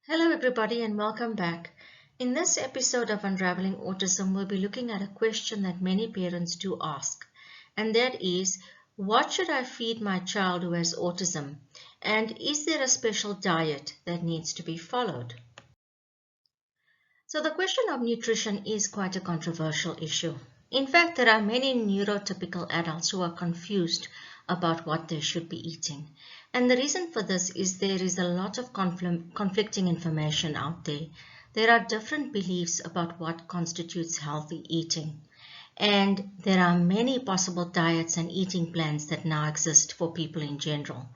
Hello everybody and welcome back. In this episode of Unravelling Autism, we'll be looking at a question that many parents do ask, and that is, what should I feed my child who has autism? And is there a special diet that needs to be followed? So the question of nutrition is quite a controversial issue. In fact, there are many neurotypical adults who are confused about what they should be eating. And the reason for this is there is a lot of conflicting information out there. There are different beliefs about what constitutes healthy eating. And there are many possible diets and eating plans that now exist for people in general.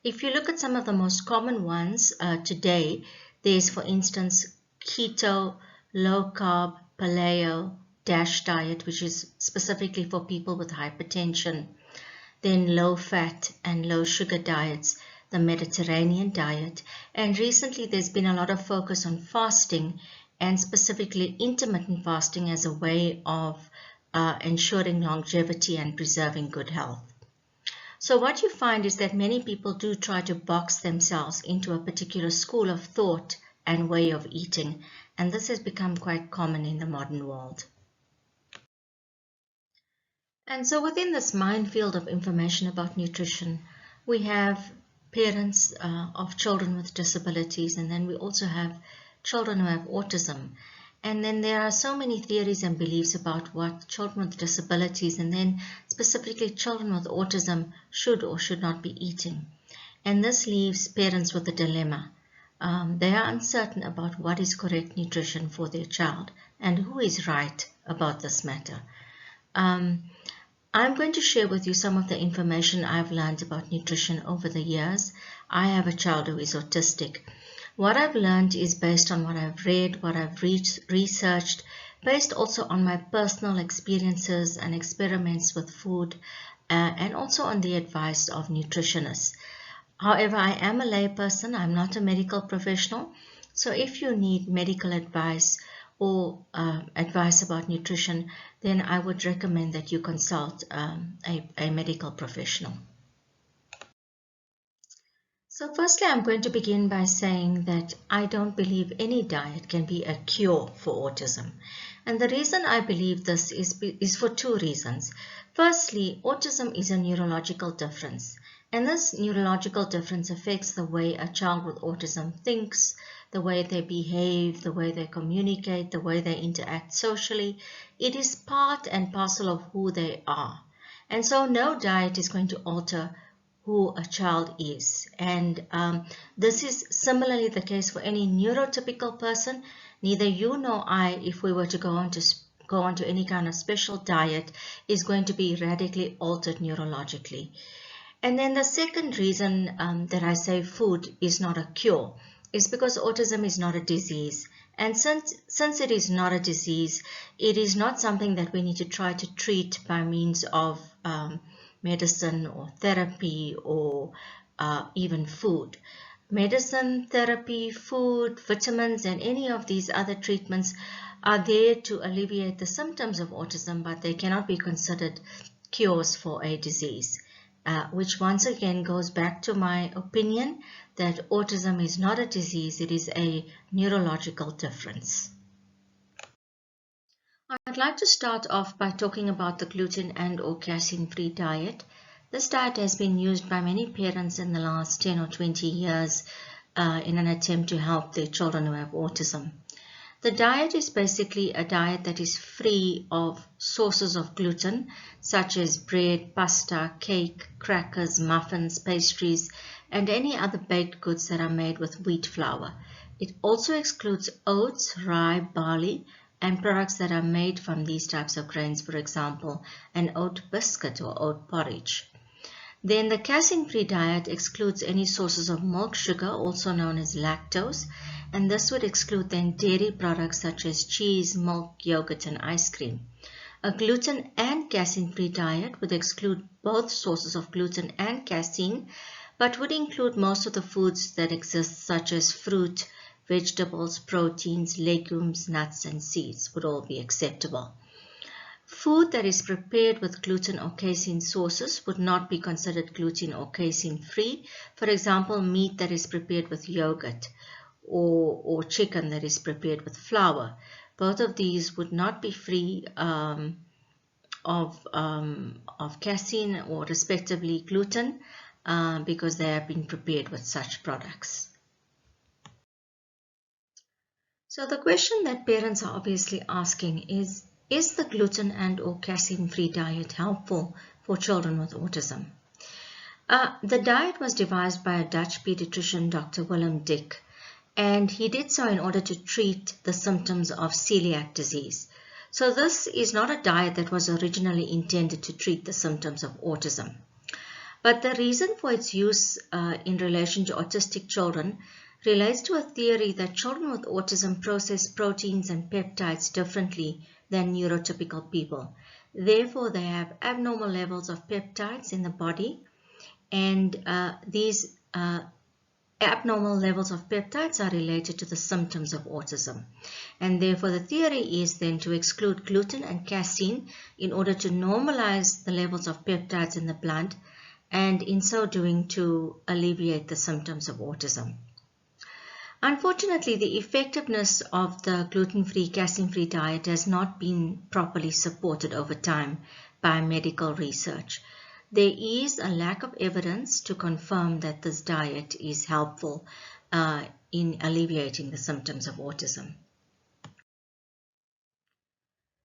If you look at some of the most common ones today, there's, for instance, keto, low carb, paleo, DASH diet, which is specifically for people with hypertension, then low fat and low sugar diets, the Mediterranean diet, and recently there's been a lot of focus on fasting and specifically intermittent fasting as a way of ensuring longevity and preserving good health. So what you find is that many people do try to box themselves into a particular school of thought and way of eating, and this has become quite common in the modern world. And so within this minefield of information about nutrition, we have parents of children with disabilities, and then we also have children who have autism. And then there are so many theories and beliefs about what children with disabilities and then specifically children with autism should or should not be eating. And this leaves parents with a dilemma. They are uncertain about what is correct nutrition for their child and who is right about this matter. I'm going to share with you some of the information I've learned about nutrition over the years. I have a child who is autistic. What I've learned is based on what I've read, what I've researched, based also on my personal experiences and experiments with food, and also on the advice of nutritionists. However, I am a layperson, I'm not a medical professional, so if you need medical advice or advice about nutrition, then I would recommend that you consult a medical professional. So firstly, I'm going to begin by saying that I don't believe any diet can be a cure for autism. And the reason I believe this is for two reasons. Firstly, autism is a neurological difference. And this neurological difference affects the way a child with autism thinks, the way they behave, the way they communicate, the way they interact socially. It is part and parcel of who they are. And so no diet is going to alter who a child is. And this is similarly the case for any neurotypical person. Neither you nor I, if we were to go on to any kind of special diet, is going to be radically altered neurologically. And then the second reason that I say food is not a cure is because autism is not a disease. And since it is not a disease, it is not something that we need to try to treat by means of medicine or therapy or even food. Medicine, therapy, food, vitamins, and any of these other treatments are there to alleviate the symptoms of autism, but they cannot be considered cures for a disease. Which once again goes back to my opinion that autism is not a disease, it is a neurological difference. I'd like to start off by talking about the gluten and or casein-free diet. This diet has been used by many parents in the last 10 or 20 years in an attempt to help their children who have autism. The diet is basically a diet that is free of sources of gluten, such as bread, pasta, cake, crackers, muffins, pastries, and any other baked goods that are made with wheat flour. It also excludes oats, rye, barley, and products that are made from these types of grains, for example, an oat biscuit or oat porridge. Then the casein-free diet excludes any sources of milk sugar, also known as lactose, and this would exclude then dairy products such as cheese, milk, yogurt, and ice cream. A gluten and casein-free diet would exclude both sources of gluten and casein, but would include most of the foods that exist, such as fruit, vegetables, proteins, legumes, nuts, and seeds would all be acceptable. Food that is prepared with gluten or casein sources would not be considered gluten or casein free. For example, meat that is prepared with yogurt or chicken that is prepared with flour. Both of these would not be free of casein or respectively gluten because they have been prepared with such products. So the question that parents are obviously asking is the gluten and or casein-free diet helpful for children with autism? The diet was devised by a Dutch pediatrician, Dr. Willem Dick, and he did so in order to treat the symptoms of celiac disease. So this is not a diet that was originally intended to treat the symptoms of autism. But the reason for its use in relation to autistic children relates to a theory that children with autism process proteins and peptides differently than neurotypical people. Therefore, they have abnormal levels of peptides in the body, and these abnormal levels of peptides are related to the symptoms of autism. And therefore, the theory is then to exclude gluten and casein in order to normalize the levels of peptides in the blood, and in so doing to alleviate the symptoms of autism. Unfortunately, the effectiveness of the gluten-free, casein-free diet has not been properly supported over time by medical research. There is a lack of evidence to confirm that this diet is helpful in alleviating the symptoms of autism.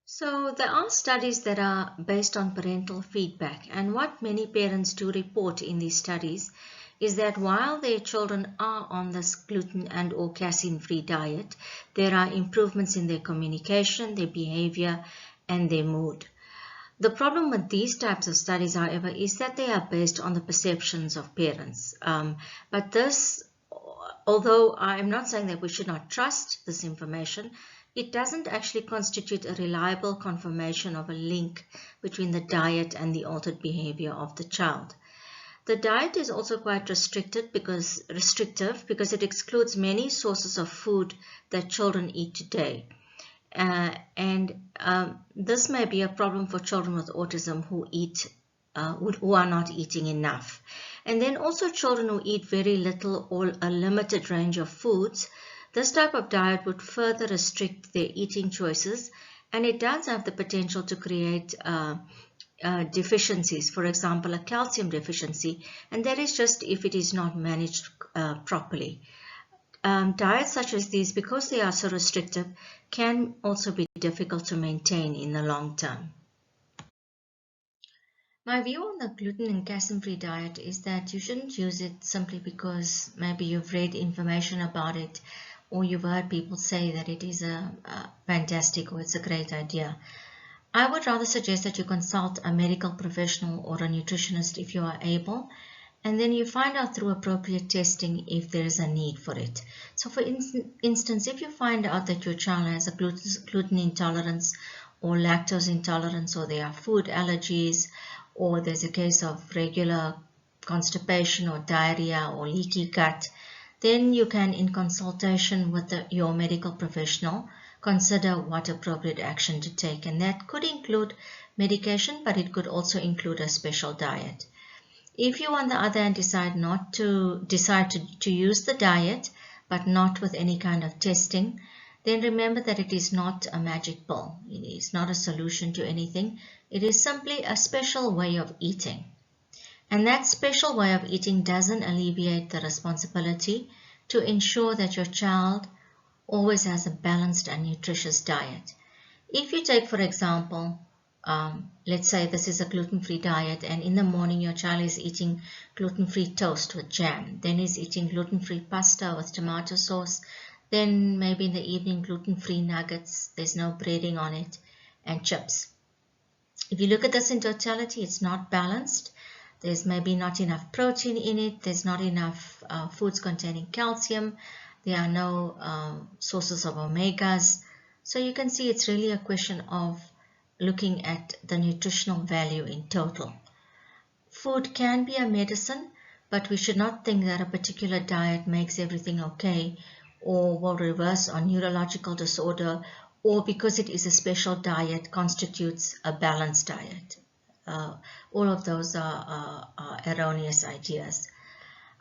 So there are studies that are based on parental feedback, and what many parents do report in these studies is that while their children are on this gluten and or casein-free diet, there are improvements in their communication, their behavior, and their mood. The problem with these types of studies, however, is that they are based on the perceptions of parents. But this, although I'm not saying that we should not trust this information, it doesn't actually constitute a reliable confirmation of a link between the diet and the altered behavior of the child. The diet is also quite restrictive because it excludes many sources of food that children eat today. This may be a problem for children with autism who are not eating enough. And then also children who eat very little or a limited range of foods. This type of diet would further restrict their eating choices, and it does have the potential to create deficiencies, for example, a calcium deficiency, and that is just if it is not managed properly. Diets such as these, because they are so restrictive, can also be difficult to maintain in the long term. My view on the gluten and casein-free diet is that you shouldn't use it simply because maybe you've read information about it or you've heard people say that it is a fantastic or it's a great idea. I would rather suggest that you consult a medical professional or a nutritionist if you are able, and then you find out through appropriate testing if there is a need for it. So for instance, if you find out that your child has a gluten intolerance or lactose intolerance, or there are food allergies, or there's a case of regular constipation or diarrhea or leaky gut, then you can, in consultation with your medical professional, consider what appropriate action to take, and that could include medication, but it could also include a special diet. If you, on the other hand, decide to use the diet, but not with any kind of testing, then remember that it is not a magic pill. It is not a solution to anything. It is simply a special way of eating. And that special way of eating doesn't alleviate the responsibility to ensure that your child always has a balanced and nutritious diet. If you take, for example, let's say this is a gluten-free diet, and in the morning your child is eating gluten-free toast with jam, then is eating gluten-free pasta with tomato sauce, then maybe in the evening gluten-free nuggets, there's no breading on it, and chips. If you look at this in totality, it's not balanced. There's maybe not enough protein in it, there's not enough foods containing calcium, there are no sources of omegas. So you can see it's really a question of looking at the nutritional value in total. Food can be a medicine, but we should not think that a particular diet makes everything okay or will reverse our neurological disorder, or because it is a special diet constitutes a balanced diet. All of those are erroneous ideas.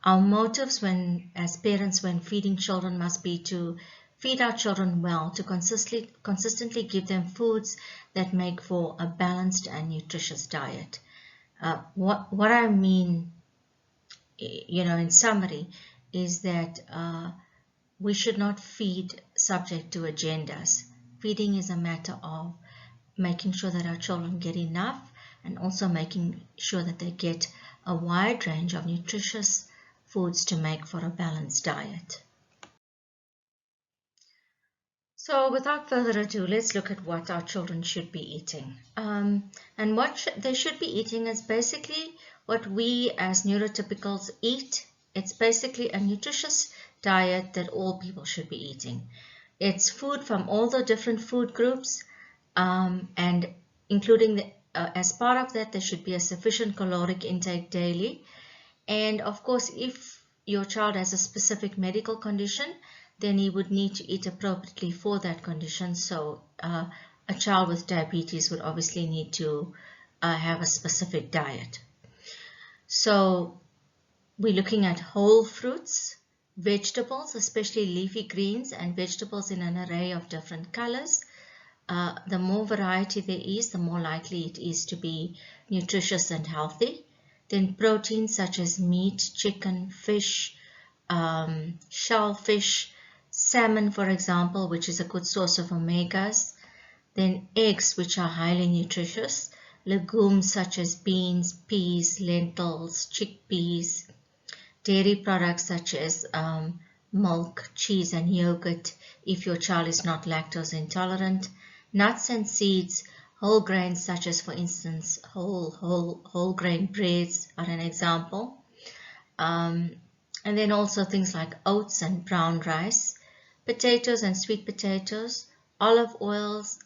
Our motives as parents when feeding children must be to feed our children well, to consistently give them foods that make for a balanced and nutritious diet. What I mean, in summary, is that we should not feed subject to agendas. Feeding is a matter of making sure that our children get enough and also making sure that they get a wide range of nutritious foods to make for a balanced diet. So without further ado, let's look at what our children should be eating. And what they should be eating is basically what we as neurotypicals eat. It's basically a nutritious diet that all people should be eating. It's food from all the different food groups, and including as part of that, there should be a sufficient caloric intake daily. And of course, if your child has a specific medical condition, then he would need to eat appropriately for that condition. So a child with diabetes would obviously need to have a specific diet. So we're looking at whole fruits, vegetables, especially leafy greens and vegetables in an array of different colors. The more variety there is, the more likely it is to be nutritious and healthy. Then proteins such as meat, chicken, fish, shellfish, salmon, for example, which is a good source of omegas. Then eggs, which are highly nutritious. Legumes such as beans, peas, lentils, chickpeas. Dairy products such as milk, cheese, and yogurt if your child is not lactose intolerant. Nuts and seeds, whole grains such as, for instance, whole grain breads are an example. And then also things like oats and brown rice, potatoes and sweet potatoes, olive oils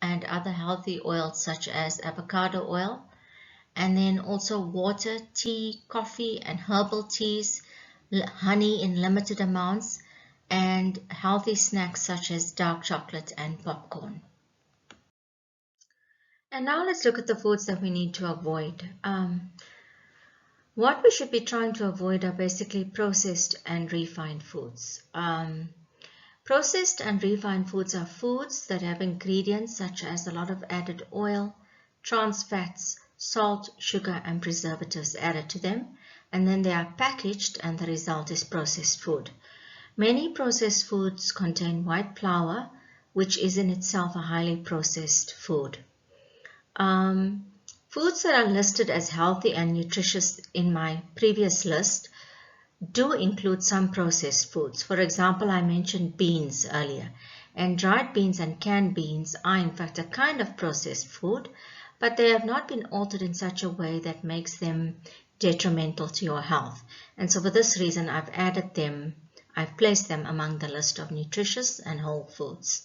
and other healthy oils such as avocado oil, and then also water, tea, coffee and herbal teas, honey in limited amounts, and healthy snacks such as dark chocolate and popcorn. And now let's look at the foods that we need to avoid. What we should be trying to avoid are basically processed and refined foods. Processed and refined foods are foods that have ingredients such as a lot of added oil, trans fats, salt, sugar, and preservatives added to them, and then they are packaged and the result is processed food. Many processed foods contain white flour, which is in itself a highly processed food. Foods that are listed as healthy and nutritious in my previous list do include some processed foods. For example, I mentioned beans earlier, and dried beans and canned beans are in fact a kind of processed food, but they have not been altered in such a way that makes them detrimental to your health. And so for this reason, I've placed them among the list of nutritious and whole foods.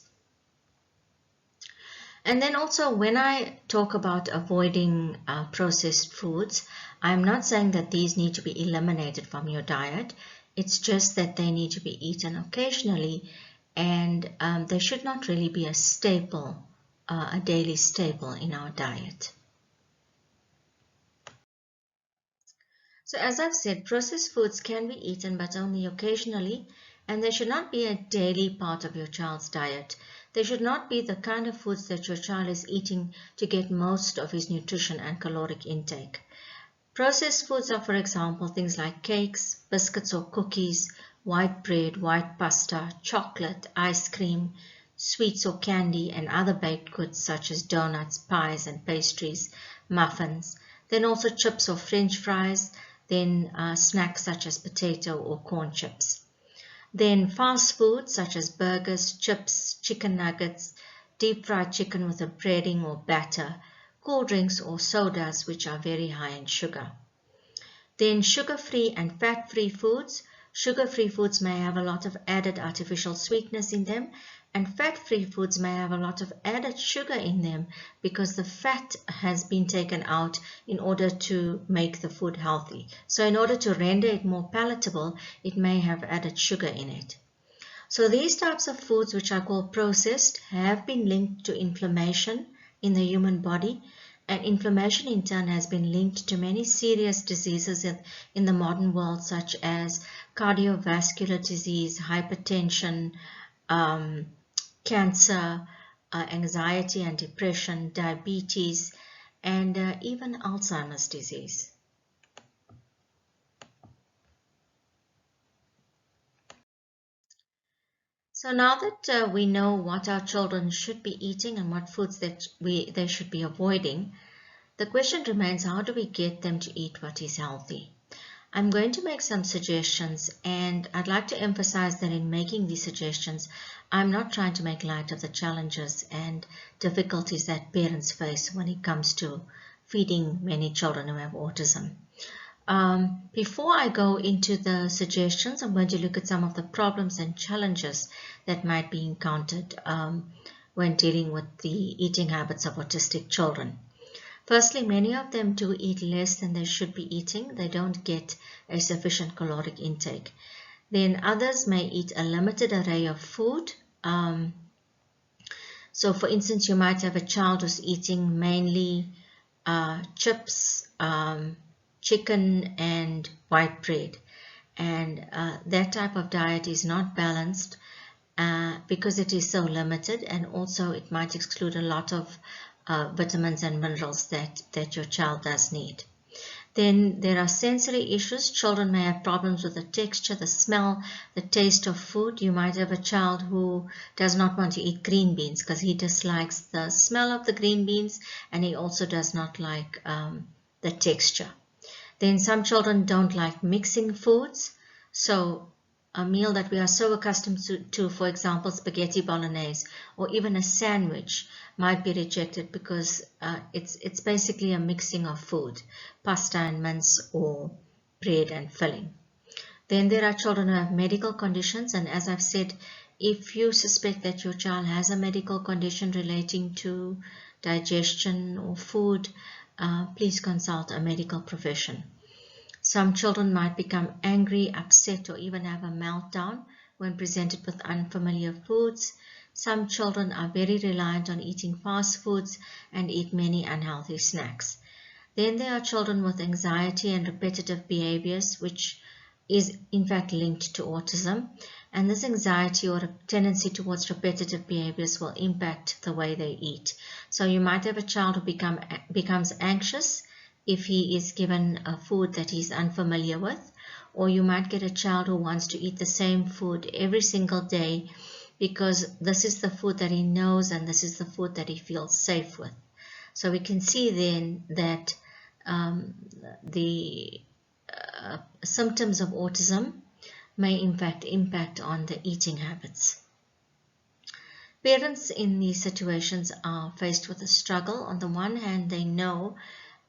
And then also when I talk about avoiding processed foods, I'm not saying that these need to be eliminated from your diet. It's just that they need to be eaten occasionally, and they should not really be a staple, a daily staple in our diet. So as I've said, processed foods can be eaten but only occasionally, and they should not be a daily part of your child's diet. They should not be the kind of foods that your child is eating to get most of his nutrition and caloric intake. Processed foods are, for example, things like cakes, biscuits or cookies, white bread, white pasta, chocolate, ice cream, sweets or candy, and other baked goods such as donuts, pies and pastries, muffins. Then also chips or French fries, then snacks such as potato or corn chips. Then fast food such as burgers, chips, chicken nuggets, deep fried chicken with a breading or batter, cool drinks or sodas which are very high in sugar. Then sugar-free and fat-free foods. Sugar-free foods may have a lot of added artificial sweetness in them, and fat-free foods may have a lot of added sugar in them because the fat has been taken out in order to make the food healthy. So in order to render it more palatable, it may have added sugar in it. So these types of foods, which are called processed, have been linked to inflammation in the human body, And inflammation in turn has been linked to many serious diseases in the modern world, such as cardiovascular disease, hypertension, cancer, anxiety and depression, diabetes, and even Alzheimer's disease. So now that we know what our children should be eating and what foods that they should be avoiding, the question remains, how do we get them to eat what is healthy? I'm going to make some suggestions, and I'd like to emphasize that in making these suggestions, I'm not trying to make light of the challenges and difficulties that parents face when it comes to feeding many children who have autism. Before I go into the suggestions, I'm going to look at some of the problems and challenges that might be encountered when dealing with the eating habits of autistic children. Firstly, many of them do eat less than they should be eating. They don't get a sufficient caloric intake. Then others may eat a limited array of food. So for instance, you might have a child who's eating mainly chips, chicken and white bread. And that type of diet is not balanced because it is so limited, and also it might exclude a lot of vitamins and minerals that your child does need. Then there are sensory issues. Children may have problems with the texture, the smell, the taste of food. You might have a child who does not want to eat green beans because he dislikes the smell of the green beans, and he also does not like the texture. Then some children don't like mixing foods. So a meal that we are so accustomed to, for example, spaghetti bolognese or even a sandwich, might be rejected because it's basically a mixing of food, pasta and mince or bread and filling. Then there are children who have medical conditions, and as I've said, if you suspect that your child has a medical condition relating to digestion or food, please consult a medical profession. Some children might become angry, upset, or even have a meltdown when presented with unfamiliar foods. Some children are very reliant on eating fast foods and eat many unhealthy snacks. Then there are children with anxiety and repetitive behaviors, which is in fact linked to autism. And this anxiety or a tendency towards repetitive behaviors will impact the way they eat. So you might have a child who becomes anxious if he is given a food that he's unfamiliar with, or you might get a child who wants to eat the same food every single day because this is the food that he knows and this is the food that he feels safe with. So we can see then that the symptoms of autism may in fact impact on the eating habits. Parents in these situations are faced with a struggle. On the one hand, they know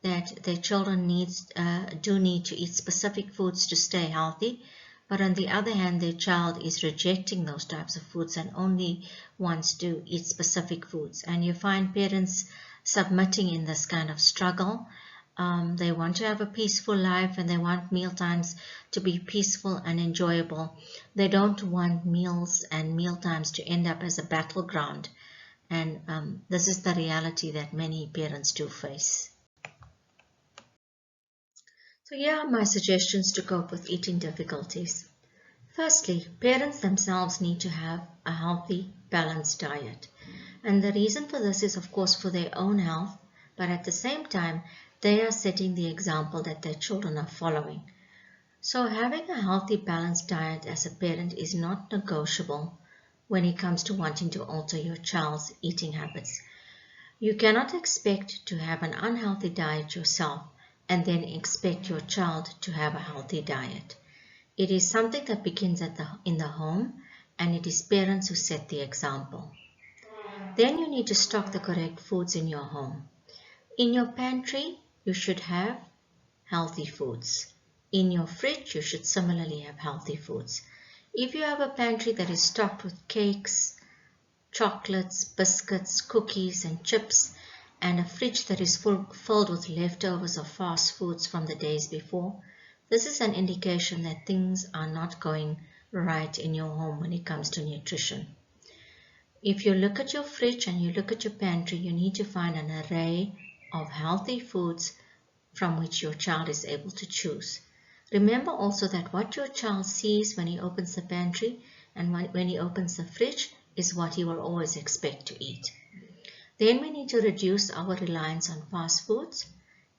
that their children do need to eat specific foods to stay healthy, but on the other hand, their child is rejecting those types of foods and only wants to eat specific foods. And you find parents submitting in this kind of struggle. They want to have a peaceful life and they want meal times to be peaceful and enjoyable. They don't want meals and meal times to end up as a battleground. And this is the reality that many parents do face. So here are my suggestions to cope with eating difficulties. Firstly, parents themselves need to have a healthy, balanced diet. And the reason for this is, of course, for their own health, but at the same time, they are setting the example that their children are following. So having a healthy, balanced diet as a parent is not negotiable when it comes to wanting to alter your child's eating habits. You cannot expect to have an unhealthy diet yourself and then expect your child to have a healthy diet. It is something that begins in the home, and it is parents who set the example. Then you need to stock the correct foods in your home. In your pantry, you should have healthy foods. In your fridge, you should similarly have healthy foods. If you have a pantry that is stocked with cakes, chocolates, biscuits, cookies, and chips, and a fridge that is filled with leftovers of fast foods from the days before, this is an indication that things are not going right in your home when it comes to nutrition. If you look at your fridge and you look at your pantry, you need to find an array of healthy foods from which your child is able to choose. Remember also that what your child sees when he opens the pantry and when he opens the fridge is what he will always expect to eat. Then we need to reduce our reliance on fast foods.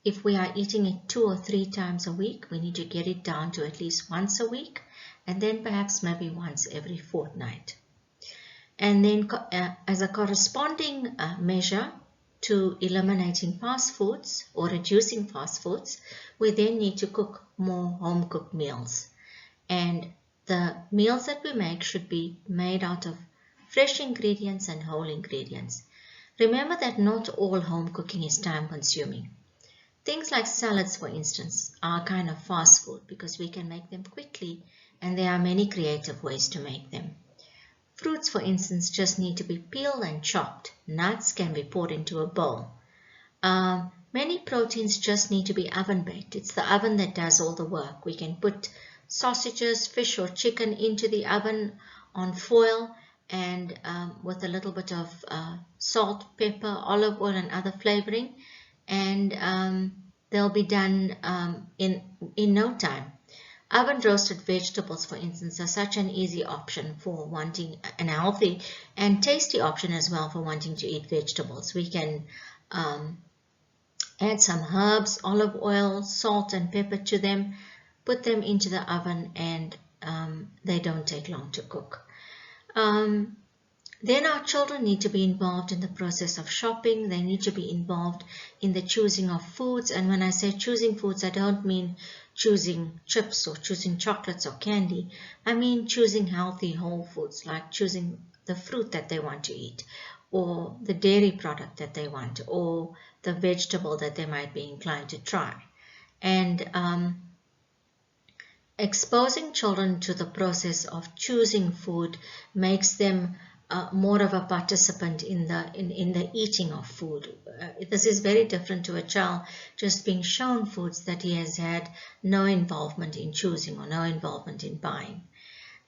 If we are eating it 2 or 3 times a week, we need to get it down to at least once a week, and then perhaps maybe once every fortnight. And then as a corresponding measure to eliminating fast foods or reducing fast foods, we then need to cook more home-cooked meals. And the meals that we make should be made out of fresh ingredients and whole ingredients. Remember that not all home cooking is time-consuming. Things like salads, for instance, are a kind of fast food because we can make them quickly and there are many creative ways to make them. Fruits, for instance, just need to be peeled and chopped. Nuts can be poured into a bowl. Many proteins just need to be oven-baked. It's the oven that does all the work. We can put sausages, fish or chicken into the oven on foil and with a little bit of salt, pepper, olive oil and other flavoring, and they'll be done in no time. Oven roasted vegetables, for instance, are such an easy option for wanting an healthy and tasty option as well for wanting to eat vegetables. We can add some herbs, olive oil, salt and pepper to them, put them into the oven, and they don't take long to cook. Then our children need to be involved in the process of shopping. They need to be involved in the choosing of foods. And when I say choosing foods, I don't mean choosing chips or choosing chocolates or candy. I mean choosing healthy whole foods, like choosing the fruit that they want to eat, or the dairy product that they want, or the vegetable that they might be inclined to try. And exposing children to the process of choosing food makes them more of a participant in the eating of food. This is very different to a child just being shown foods that he has had no involvement in choosing or no involvement in buying.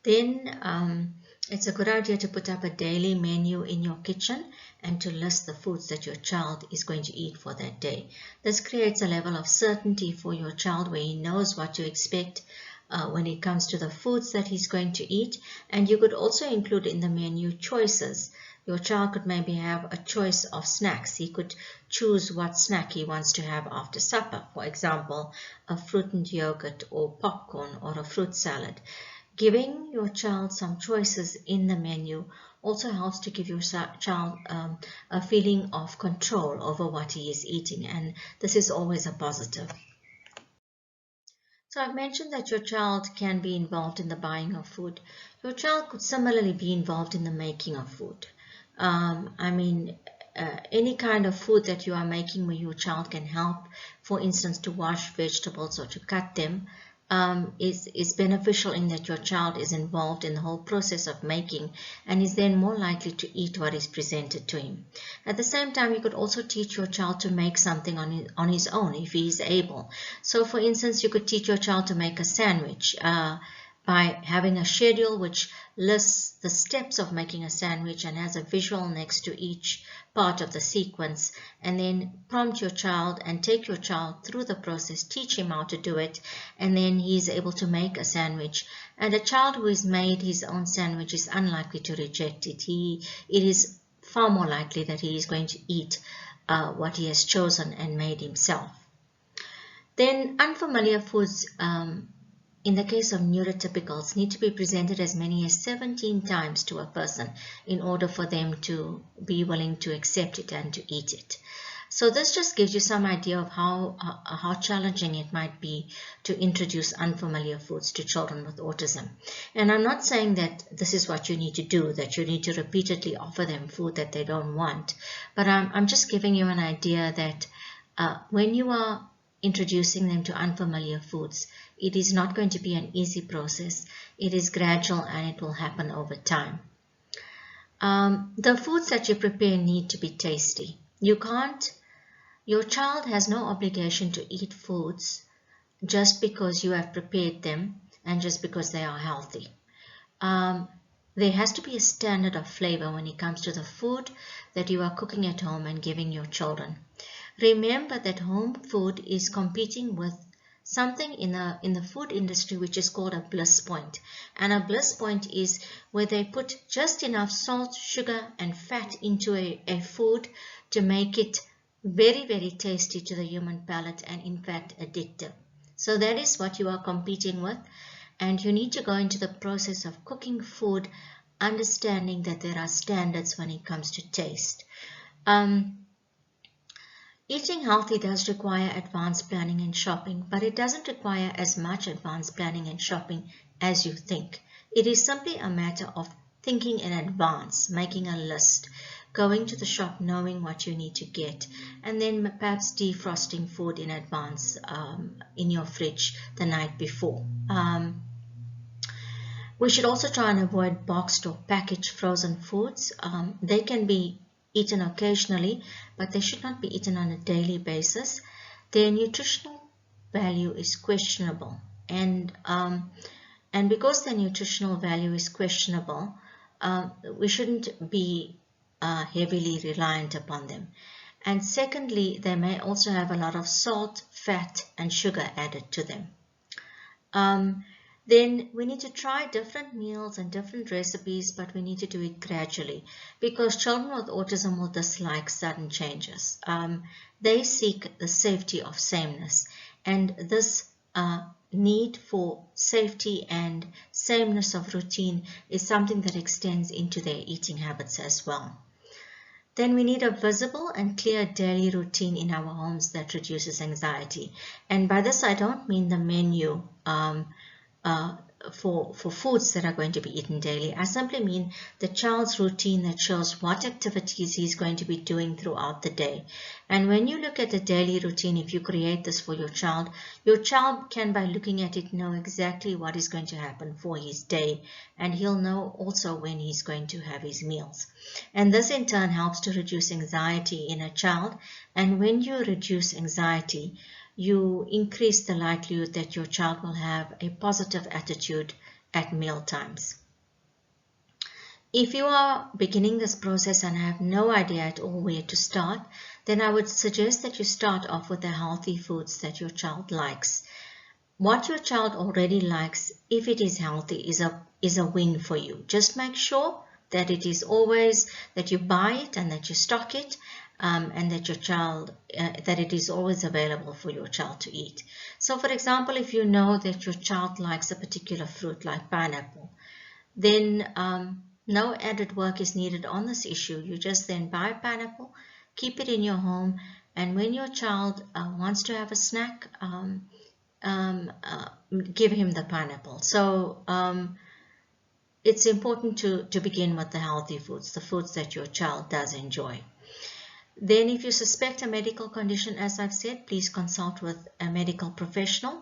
Then it's a good idea to put up a daily menu in your kitchen and to list the foods that your child is going to eat for that day. This creates a level of certainty for your child where he knows what to expect when it comes to the foods that he's going to eat. And you could also include in the menu choices. Your child could maybe have a choice of snacks. He could choose what snack he wants to have after supper. For example, a fruit and yogurt or popcorn or a fruit salad. Giving your child some choices in the menu also helps to give your child a feeling of control over what he is eating, and this is always a positive. So I've mentioned that your child can be involved in the buying of food. Your child could similarly be involved in the making of food. Any kind of food that you are making where your child can help, for instance, to wash vegetables or to cut them, is beneficial in that your child is involved in the whole process of making and is then more likely to eat what is presented to him. At the same time, you could also teach your child to make something on his own if he is able. So for instance, you could teach your child to make a sandwich by having a schedule which lists the steps of making a sandwich and has a visual next to each part of the sequence, and then prompt your child and take your child through the process, teach him how to do it, and then he's able to make a sandwich. And a child who has made his own sandwich is unlikely to reject it. It is far more likely that he is going to eat what he has chosen and made himself. Then unfamiliar foods, in the case of neurotypicals, need to be presented as many as 17 times to a person in order for them to be willing to accept it and to eat it. So this just gives you some idea of how challenging it might be to introduce unfamiliar foods to children with autism. And I'm not saying that this is what you need to do, that you need to repeatedly offer them food that they don't want, but I'm just giving you an idea that when you are introducing them to unfamiliar foods, it is not going to be an easy process. It is gradual and it will happen over time. The foods that you prepare need to be tasty. Your child has no obligation to eat foods just because you have prepared them and just because they are healthy. There has to be a standard of flavor when it comes to the food that you are cooking at home and giving your children. Remember that home food is competing with something in the food industry which is called a bliss point. And a bliss point is where they put just enough salt, sugar and fat into a food to make it very, very tasty to the human palate and in fact addictive. So that is what you are competing with, and you need to go into the process of cooking food understanding that there are standards when it comes to taste. Eating healthy does require advanced planning and shopping, but it doesn't require as much advanced planning and shopping as you think. It is simply a matter of thinking in advance, making a list, going to the shop knowing what you need to get, and then perhaps defrosting food in advance in your fridge the night before. We should also try and avoid boxed or packaged frozen foods. They can be eaten occasionally, but they should not be eaten on a daily basis. Their nutritional value is questionable, and because their nutritional value is questionable, we shouldn't be heavily reliant upon them. And secondly, they may also have a lot of salt, fat, and sugar added to them. Then we need to try different meals and different recipes, but we need to do it gradually, because children with autism will dislike sudden changes. They seek the safety of sameness, and this need for safety and sameness of routine is something that extends into their eating habits as well. Then we need a visible and clear daily routine in our homes that reduces anxiety. And by this I don't mean the menu for foods that are going to be eaten daily. I simply mean the child's routine that shows what activities he's going to be doing throughout the day. And when you look at a daily routine, if you create this for your child can, by looking at it, know exactly what is going to happen for his day, and he'll know also when he's going to have his meals. And this in turn helps to reduce anxiety in a child. And when you reduce anxiety, you increase the likelihood that your child will have a positive attitude at meal times. If you are beginning this process and have no idea at all where to start, then I would suggest that you start off with the healthy foods that your child likes. What your child already likes, if it is healthy, is a win for you. Just make sure that it is always, that you buy it and that you stock it, and that your child, that it is always available for your child to eat. So for example, if you know that your child likes a particular fruit like pineapple, then no added work is needed on this issue. You just then buy pineapple, keep it in your home, and when your child wants to have a snack, give him the pineapple. So it's important to begin with the healthy foods, the foods that your child does enjoy. Then if you suspect a medical condition, as I've said, please consult with a medical professional.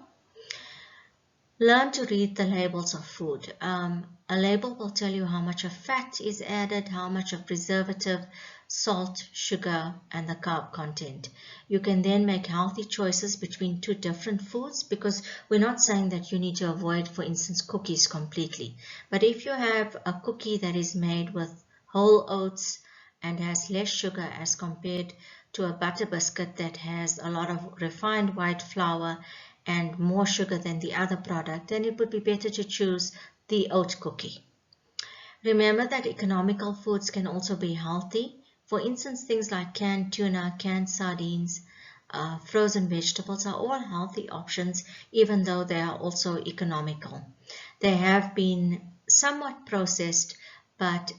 Learn to read the labels of food. A label will tell you how much of fat is added, how much of preservative, salt, sugar, and the carb content. You can then make healthy choices between two different foods, because we're not saying that you need to avoid, for instance, cookies completely. But if you have a cookie that is made with whole oats and has less sugar as compared to a butter biscuit that has a lot of refined white flour and more sugar than the other product, then it would be better to choose the oat cookie. Remember that economical foods can also be healthy. For instance, things like canned tuna, canned sardines, frozen vegetables are all healthy options, even though they are also economical. They have been somewhat processed, but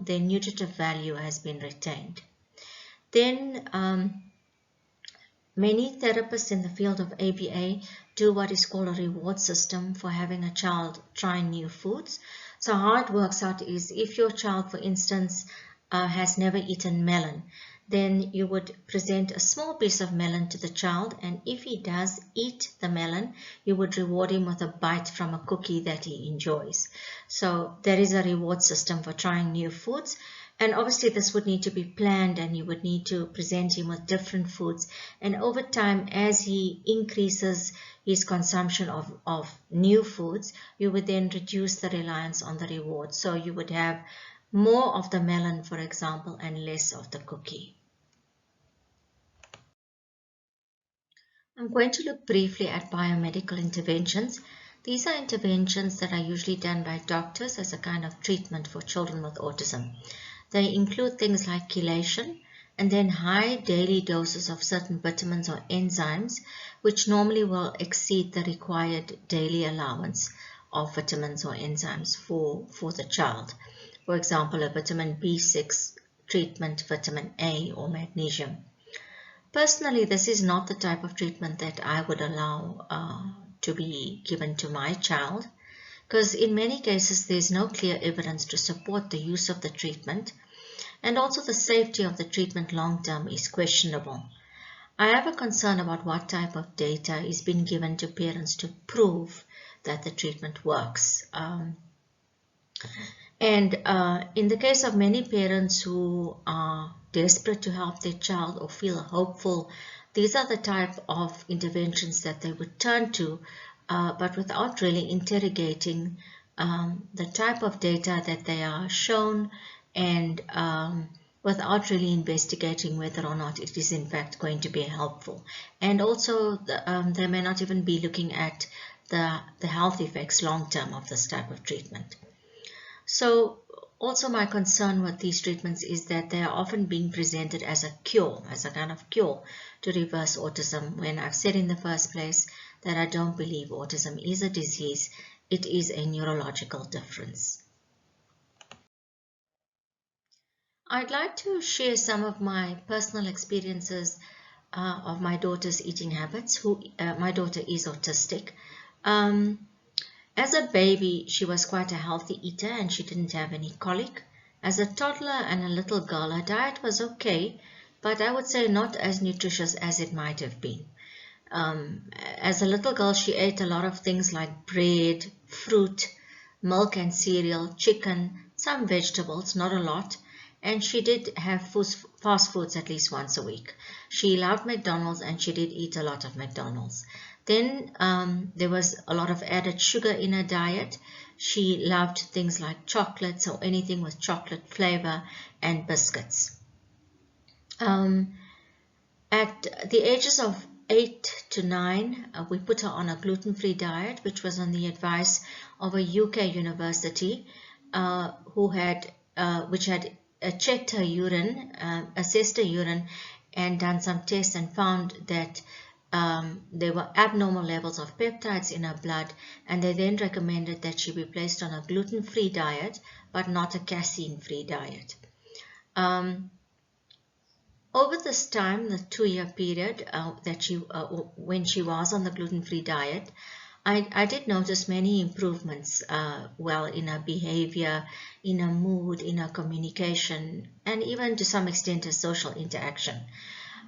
their nutritive value has been retained. Then many therapists in the field of ABA do what is called a reward system for having a child try new foods. So how it works out is, if your child, for instance, has never eaten melon, then you would present a small piece of melon to the child, and if he does eat the melon, you would reward him with a bite from a cookie that he enjoys. So there is a reward system for trying new foods, and obviously this would need to be planned, and you would need to present him with different foods, and over time, as he increases his consumption of new foods, you would then reduce the reliance on the reward. So you would have more of the melon, for example, and less of the cookie. I'm going to look briefly at biomedical interventions. These are interventions that are usually done by doctors as a kind of treatment for children with autism. They include things like chelation and then high daily doses of certain vitamins or enzymes, which normally will exceed the required daily allowance of vitamins or enzymes for the child. For example, a vitamin B6 treatment, vitamin A, or magnesium. Personally, this is not the type of treatment that I would allow to be given to my child, because in many cases there's no clear evidence to support the use of the treatment, and also the safety of the treatment long term is questionable. I have a concern about what type of data is being given to parents to prove that the treatment works. In the case of many parents who are desperate to help their child or feel hopeful, these are the type of interventions that they would turn to, but without really interrogating the type of data that they are shown, and without really investigating whether or not it is in fact going to be helpful. And also they may not even be looking at the health effects long term of this type of treatment. So also my concern with these treatments is that they are often being presented as a cure, as a kind of cure to reverse autism, when I've said in the first place that I don't believe autism is a disease, it is a neurological difference. I'd like to share some of my personal experiences of my daughter's eating habits. My daughter is autistic. As a baby, she was quite a healthy eater and she didn't have any colic. As a toddler and a little girl, her diet was okay, but I would say not as nutritious as it might have been. As a little girl, she ate a lot of things like bread, fruit, milk and cereal, chicken, some vegetables, not a lot, and she did have fast foods at least once a week. She loved McDonald's and she did eat a lot of McDonald's. Then there was a lot of added sugar in her diet. She loved things like chocolates or anything with chocolate flavor and biscuits. At the ages of 8 to 9, we put her on a gluten-free diet, which was on the advice of a UK university which had checked her urine, assessed her urine, and done some tests and found that there were abnormal levels of peptides in her blood, and they then recommended that she be placed on a gluten-free diet, but not a casein-free diet. Over this time, the 2-year period when she was on the gluten-free diet, I did notice many improvements, in her behavior, in her mood, in her communication, and even to some extent her social interaction.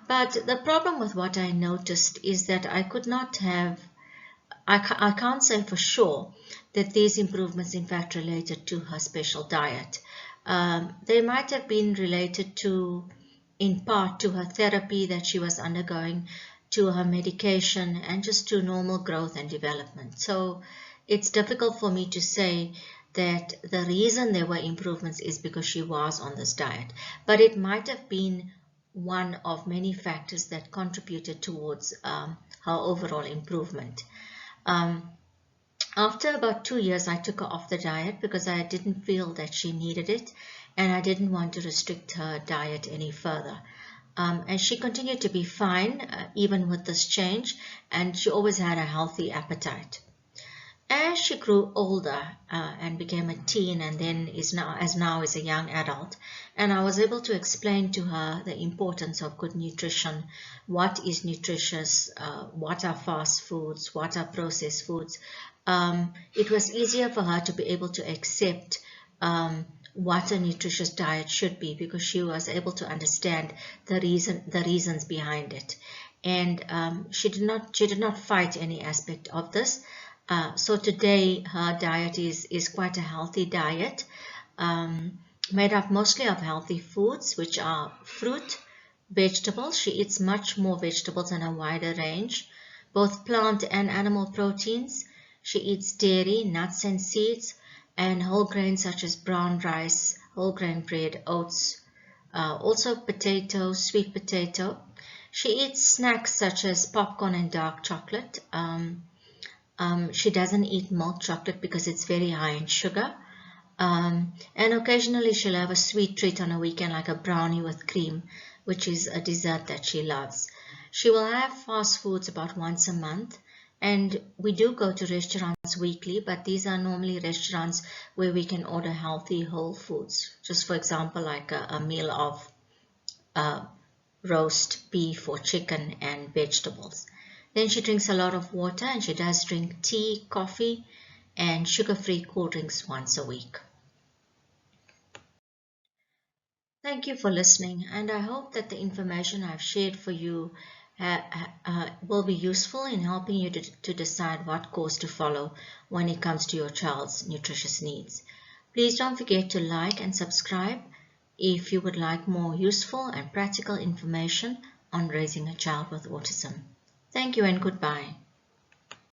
But the problem with what I noticed is that I can't say for sure that these improvements in fact related to her special diet. They might have been related in part to her therapy that she was undergoing, to her medication, and just to normal growth and development. So it's difficult for me to say that the reason there were improvements is because she was on this diet, but it might have been one of many factors that contributed towards her overall improvement. After about 2 years, I took her off the diet because I didn't feel that she needed it, and I didn't want to restrict her diet any further. And she continued to be fine even with this change, and she always had a healthy appetite. As she grew older and became a teen, and then is now a young adult, and I was able to explain to her the importance of good nutrition, what is nutritious, what are fast foods, what are processed foods. It was easier for her to be able to accept what a nutritious diet should be, because she was able to understand the reasons behind it, and she did not fight any aspect of this. So today her diet is quite a healthy diet, made up mostly of healthy foods, which are fruit, vegetables. She eats much more vegetables and a wider range, both plant and animal proteins. She eats dairy, nuts and seeds, and whole grains such as brown rice, whole grain bread, oats, Also potato, sweet potato. She eats snacks such as popcorn and dark chocolate. She doesn't eat milk chocolate because it's very high in sugar. And occasionally she'll have a sweet treat on a weekend, like a brownie with cream, which is a dessert that she loves. She will have fast foods about once a month, and we do go to restaurants weekly, but these are normally restaurants where we can order healthy whole foods. Just for example, like a meal of roast beef or chicken and vegetables. Then she drinks a lot of water, and she does drink tea, coffee, and sugar-free cool drinks once a week. Thank you for listening, and I hope that the information I've shared for you will be useful in helping you to decide what course to follow when it comes to your child's nutritious needs. Please don't forget to like and subscribe if you would like more useful and practical information on raising a child with autism. Thank you and goodbye.